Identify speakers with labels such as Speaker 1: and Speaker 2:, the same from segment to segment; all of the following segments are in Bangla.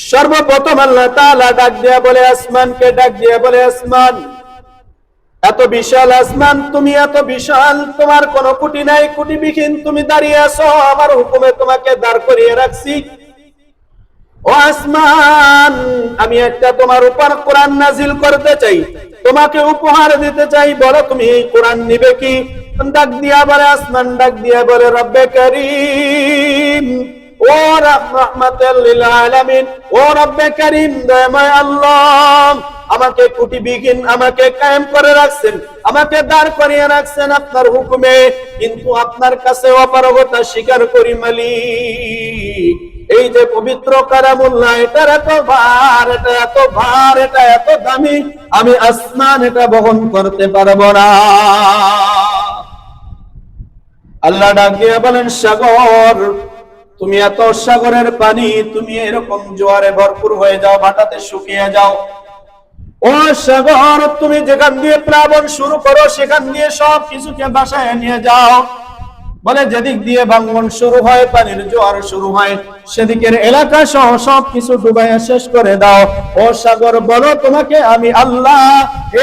Speaker 1: সর্বপ্রথম আল্লাহ তাআলা ডাক দিয়া বলে, আসমানকে ডাক দিয়া বলে, আসমান, এত বিশাল আসমান, তুমি এত বিশাল, তোমার কোনো কুটি নাই, কুটিবিহীন তুমি দাঁড়িয়ে আছো, আমার হুকুমে তোমাকে দাঁড় করিয়ে রাখছি। ও আসমান, আমি একটা তোমার উপর কোরআন নাজিল করতে চাই, তোমাকে উপহার দিতে চাই, বলো তুমি এই কোরআন নিবে কি? ডাক দিয়া বলে, আসমান ডাক দিয়া বলে, রব্বে কারীম, ও রাহমাতাল লিল আলামিন, ও রব্বে কারীম, দয়াময় আল্লাহ, আমাকে কুটিবিহীন, আমাকে কায়েম করে রাখছেন, আমাকে দাঁড় করিয়ে রাখছেন আপনার হুকুমে, কিন্তু আপনার কাছে অপারগতা স্বীকার করি মালিক। এই যে পবিত্র কালামুল্লাহ, এটার এত ভার, এটা এত ভার, এটা এত দামি, আমি আসমান এটা বহন করতে পারবো না। আল্লাহ ডাক দিয়ে বলেন, সাগর, তুমি এত সাগরের পানি, তুমি এরকম জোয়ারে ভরপুর হয়ে যাও, ভাটাতে শুকিয়ে যাও। ও সাগর, তুমি যেখান দিয়ে প্লাবন শুরু করো, সেখান দিয়ে সব কিছুকে বাসায় নিয়ে যাও। বলে, যেদিক দিয়ে ভাঙন শুরু হয়, পানির জোয়ার শুরু হয়, সেদিকের এলাকা সহ সব কিছু ডুবাইয়া শেষ করে দাও। ও সাগর, বলো তোমাকে আমি আল্লাহ,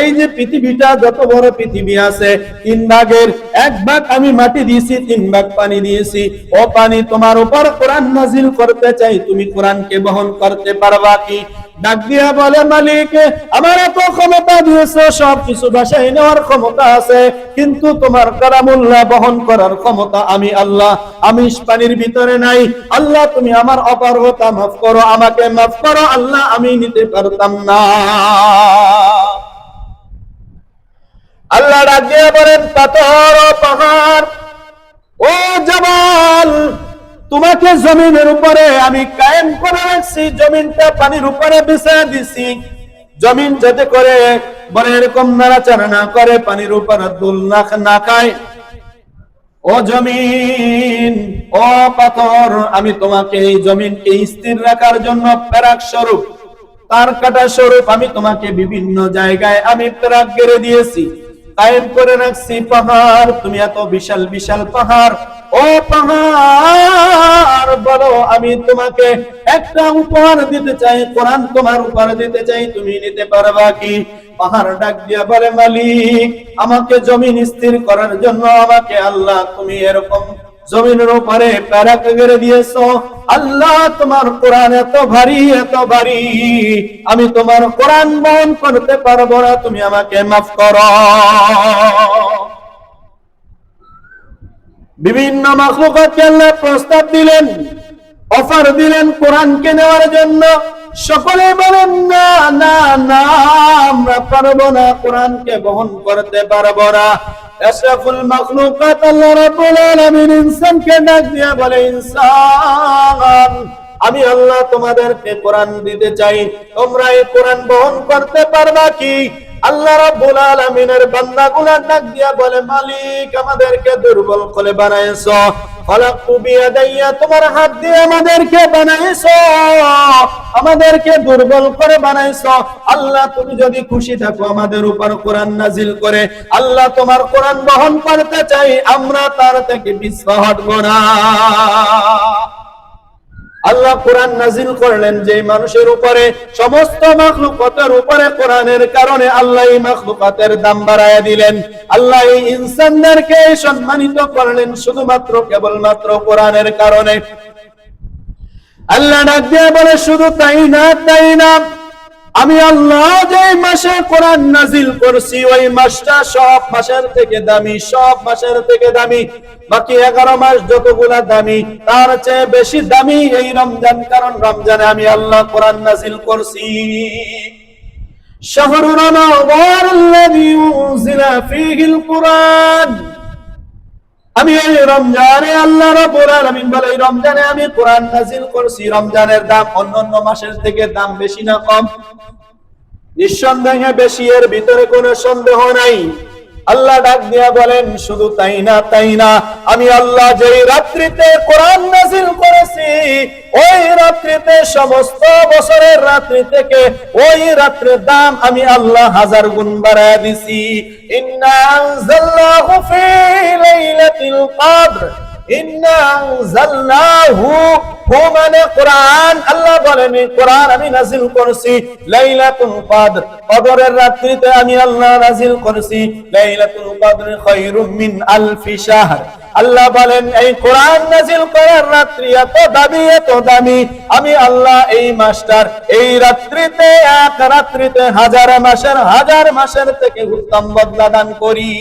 Speaker 1: এই যে পৃথিবীটা, যত বড় পৃথিবী আছে, 3 ভাগের 1 ভাগ আমি মাটি দিয়েছি, 3 ভাগ পানি দিয়েছি। ও পানি, তোমার উপর কোরআন নাজিল করতে চাই, তুমি কোরআনকে বহন করতে পারবা কি? ডাক দিয়া বলে, মালিক, আমার এত ক্ষমতা দিয়েছে, সবকিছু বাসায় নেওয়ার ক্ষমতা আছে, কিন্তু তোমার কালামুল্লাহ বহন করার ক্ষমতা আমি আল্লাহ, আমি পানির ভিতরে নাই। আল্লাহ, তুমি আমার অপারগতা মাফ করো, আমাকে মাফ করো আল্লাহ, আমি নিতে পারতাম না। আল্লাহ ডাক দিয়া বলেন, পাথর ও পাহাড়, ও জবাল, তোমাকে জমিনের উপরে আমি কায়েম করে রাখছি, জমিনটা পানির উপরে বিছায়া দিছি, জমিন যাতে করে বলে এরকম নাড়াচাড়া না করে, পানির উপরে দুল না খায়। ও জমিন, ও পাথর, আমি তোমাকে এই জমিনকে স্থির রাখার জন্য প্যারাক স্বরূপ, তার কাটা স্বরূপ আমি তোমাকে বিভিন্ন জায়গায় আমি প্যারাক গেড়ে দিয়েছি, কায়েম করে রাখছি। পাহাড়, তুমি এত বিশাল বিশাল পাহাড়, ও পাহাড়, বলো আমি তোমাকে একটা উপহার দিতে চাই, কোরআন তোমার উপহার দিতে চাই, তুমি নিতে পারবা কি? পাহাড় ডাক দিয়া বলে, মালিক, আমাকে জমিন স্থির করার জন্য আমাকে আল্লাহ তুমি এরকম জমিনের উপরে প্যারাক গেড়ে দিয়েছো। আল্লাহ, তোমার কোরআন এত ভারী, এত ভারী, আমি তোমার কোরআন বহন করতে পারবো না, তুমি আমাকে মাফ করো। বিভিন্ন মাখলুকাতকে আল্লাহ প্রস্তাব দিলেন, অফার দিলেন কোরআনকে নেওয়ার জন্য। সকলে বলেন, না না না, আমরা পারবো না, কোরআনকে বহন করতে পারবো না। আশরাফুল মাখলুকাত আল্লাহ রাব্বুল আলামিন ইনসানকে ডাক দিয়ে বলে, ইনসান, আমি আল্লাহ তোমাদেরকে কোরআন দিতে চাই, তোমরা এই কোরআন বহন করতে পারবা কি? আল্লাহ রাব্বুল আলামিনের বান্দাগুলো ডাক দিয়া বলে, মালিক, আমাদেরকে দুর্বল করে বানাইছো, খলাকতু বিয়াদাইয়া, তোমার হাত দিয়ে আমাদেরকে বানাইছো, আমাদেরকে দুর্বল করে বানাইছো। আল্লাহ, তুমি যদি খুশি থাকো আমাদের উপর কোরআন নাজিল করে, আল্লাহ তোমার কোরআন বহন করতে চাই, আমরা তার থেকে পিছপা হটবো না। আল্লাহ কোরআন নাজিল করলেন যে মানুষের উপরে, সমস্ত মাখলুকাতের উপরে কোরআনের কারণে আল্লাহ এই মাখলুকাতের দাম বাড়ায়া দিলেন। আল্লাহ এই ইনসানদেরকে সম্মানিত করলেন শুধুমাত্র কেবলমাত্র কোরআনের কারণে। আল্লাহ ডাক দিয়ে বলে, শুধু তাই না, তাই না, আমি আল্লাহ যে মাসে কোরআন নাজিল করছি, ওই মাসটা সব মাসের থেকে দামি, সব মাসের থেকে দামি। বাকি 11 মাস যতগুলা দামি, তার চেয়ে বেশি দামি এই রমজান, কারণ রমজানে আমি আল্লাহ কোরআন নাজিল করছি। শাহরুর রমাদানাল্লাযী উনজিলা ফীহিল কুরআন, আমি এই রমজানে, আল্লাহ রাব্বুল আলামিন বলে, এই রমজানে আমি কোরআন নাজিল করছি। রমজানের দাম অন্যান্য মাসের থেকে দাম বেশি না কম? নিঃসন্দেহে বেশি, এর ভিতরে কোনো সন্দেহ নাই। আল্লাহ ডাক দিয়া বলেন, শুধু তাই না, তাই না, আমি আল্লাহ যেই রাত্রিতে কোরআন নাজিল করেছি, ওই রাত্রিতে সমস্ত বছরের রাত্রি থেকে ওই রাত্রির দাম আমি আল্লাহ 1000 গুণ বাড়ায় দিছি। ইন্না আনজালনাহু ফি লাইলাতিল কদর, ইন্না আনজালনাহু, হু মানে কোরআন, আল্লাহ বলেন এই কোরআন আমি নাযিল করেছি লাইলাতুল কদর, কদরের রাত্রিতে আমি আল্লাহ নাযিল করেছি। লাইলাতুল কদর খায়রুম মিন আলফি শাহর, আল্লাহ বলেন এই কোরআন নাযিল করার রাত্রি এত দামি, এত দামি, আমি আল্লাহ এই মাসটার, এই রাত্রিতে, এক রাত্রিতে হাজার মাসের থেকে উত্তম বদলা দান করি।